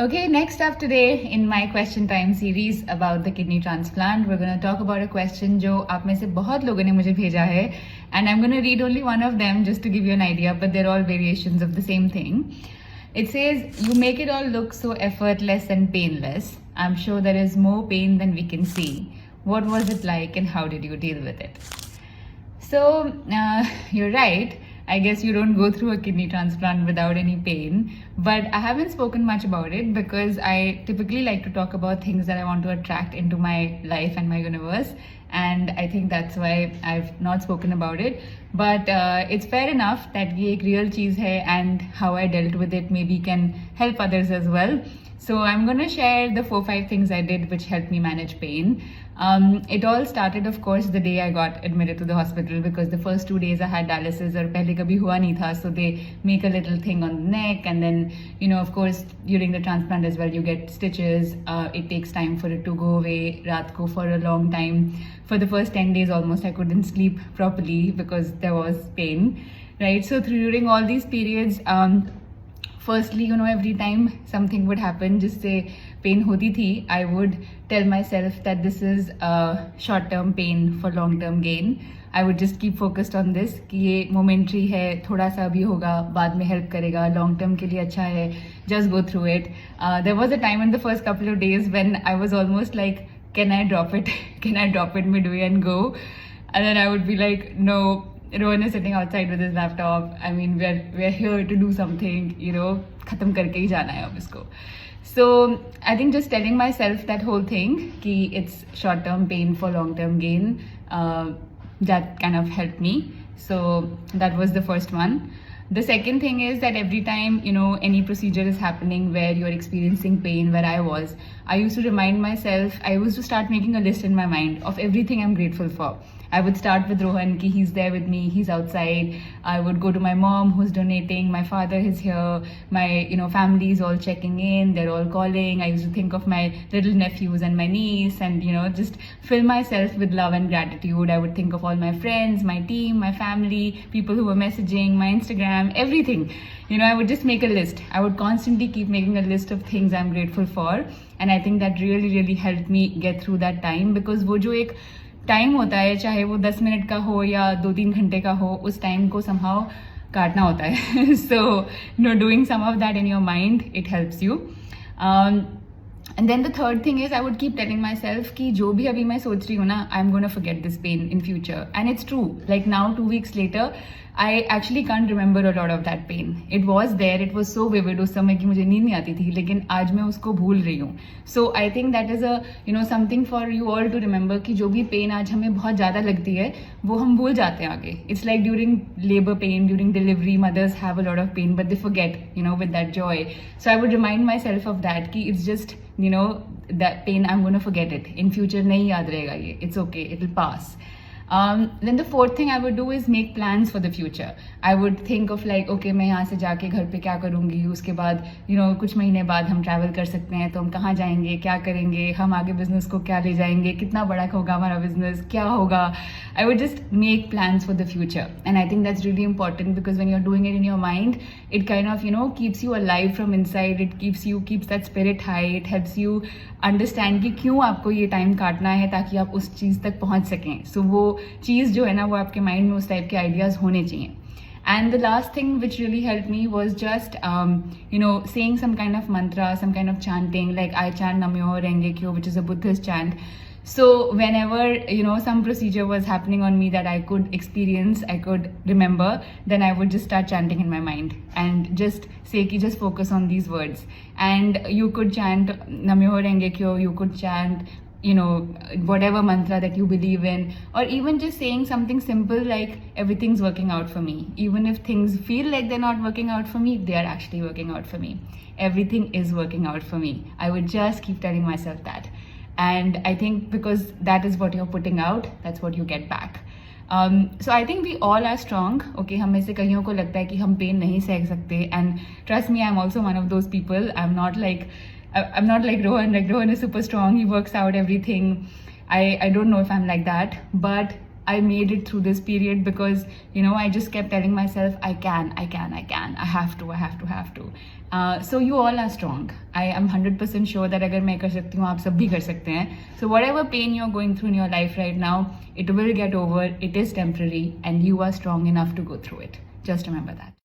Okay, next up today in my question time series about the kidney transplant, we're going to talk about a question जो आप में से बहुत लोगों ने मुझे भेजा है, and I'm going to read only one of them just to give you an idea, but they're all variations of the same thing. It says, you make it all look so effortless and painless. I'm sure there is more pain than we can see. What was it like and how did you deal with it? So, you're right. I guess you don't go through a kidney transplant without any pain, but I haven't spoken much about it because I typically like to talk about things that I want to attract into my life and my universe, and I think that's why I've not spoken about it. But it's fair enough that ये एक real चीज़ है, and how I dealt with it maybe can help others as well. So I'm going to share the 4-5 things I did which helped me manage pain. It all started, of course, the day I got admitted to the hospital, because the first 2 days I had dialysis और पहले कभी हुआ नहीं था, so they make a little thing on the neck, and then of course during the transplant as well you get stitches. It takes time for it to go away. रात को for a long time, for the first 10 days almost I couldn't sleep properly because there was pain, right? So during all these periods, firstly, every time something would happen जिससे pain होती थी, I would tell myself that this is a short-term pain for long-term gain. I would just keep focused on this कि ये momentary है, थोड़ा सा भी होगा, बाद में help करेगा, long-term के लिए अच्छा है, just go through it. There was a time in the first couple of days when I was almost like, can I drop it? Can I drop it midway and go? And then I would be like, no. Rohan is sitting outside with his laptop. I mean, we're here to do something, खत्म करके ही जाना है अब इसको. So I think just telling myself that whole thing कि it's short-term pain for long-term gain, that kind of helped me. So that was the first one. The second thing is that every time, any procedure is happening where you're experiencing pain, where I used to remind myself, I used to start making a list in my mind of everything I'm grateful for. I would start with Rohan, ki he's there with me, he's outside. I would go to my mom who's donating, my father is here, my family is all checking in, they're all calling. I used to think of my little nephews and my niece, and just fill myself with love and gratitude. I would think of all my friends, my team, my family, people who were messaging, my Instagram, everything. I would just make a list. I would constantly keep making a list of things I'm grateful for, and I think that really, really helped me get through that time, because वो जो एक time होता है, चाहे वो 10 minute का हो या 2-3 घंटे का हो, उस टाइम को somehow काटना होता है. So doing some of that in your mind, it helps you. And then the third thing is I would keep telling myself कि जो भी अभी मैं सोच रही हूँ ना, I'm going to forget this pain in future. And it's true. Like now, 2 weeks later, I actually can't remember a lot of that pain. It was there. It was so vivid उस समय कि मुझे नींद नहीं आती थी, लेकिन आज मैं उसको भूल रही हूँ. So I think that is a something for you all to remember कि जो भी pain आज हमें बहुत ज़्यादा लगती है, वो हम भूल जाते हैं आगे. It's like during labor pain, during delivery, mothers have a lot of pain, but they forget, with that joy. So I would remind myself of that कि it's just that pain, I'm going to forget it. In future, nahi yaad rahega ye. It's okay. It'll pass. Then the fourth thing I would do is make plans for the future. I would think of like, okay, मैं यहाँ से जाके घर पे क्या करूँगी, उसके बाद कुछ महीने बाद हम travel कर सकते हैं, तो हम कहाँ जाएंगे, क्या करेंगे, हम आगे business को क्या ले जाएंगे, कितना बड़ा होगा हमारा business, क्या होगा. I would just make plans for the future, and I think that's really important, because when you're doing it in your mind, it kind of keeps you alive from inside. It keeps that spirit high. It helps you understand कि क्यों आपको ये time काटना है ताकि आप उस चीज़ तक पहुँच सकें. So वो चीज़ जो है ना, वो आपके माइंड में उस टाइप के आइडियाज़ होने चाहिए. And the last thing which really helped me was just saying some kind of mantra, some kind of chanting. Like I chant Namyoho Renge Kyo, which is a Buddhist chant. So whenever some procedure was happening on me that I could experience, I could remember, then I would just start chanting in my mind and just say ki just focus on these words. And you could chant Namyoho Renge Kyo, you could chant whatever mantra that you believe in, or even just saying something simple like everything's working out for me. Even if things feel like they're not working out for me, they are actually working out for me. Everything is working out for me. I would just keep telling myself that. And I think because that is what you're putting out, that's what you get back. So I think we all are strong. Okay, हम में से कईयों को लगता है कि हम pain नहीं सह सकते, and trust me, I'm also one of those people. I'm not like Rohan. Like Rohan is super strong. He works out everything. I don't know if I'm like that, but I made it through this period because, you know, I just kept telling myself, I can, I have to. So you all are strong. I am 100% sure that अगर मैं कर सकती हूँ, आप सब भी कर सकते हैं. So whatever pain you're going through in your life right now, it will get over. It is temporary and you are strong enough to go through it. Just remember that.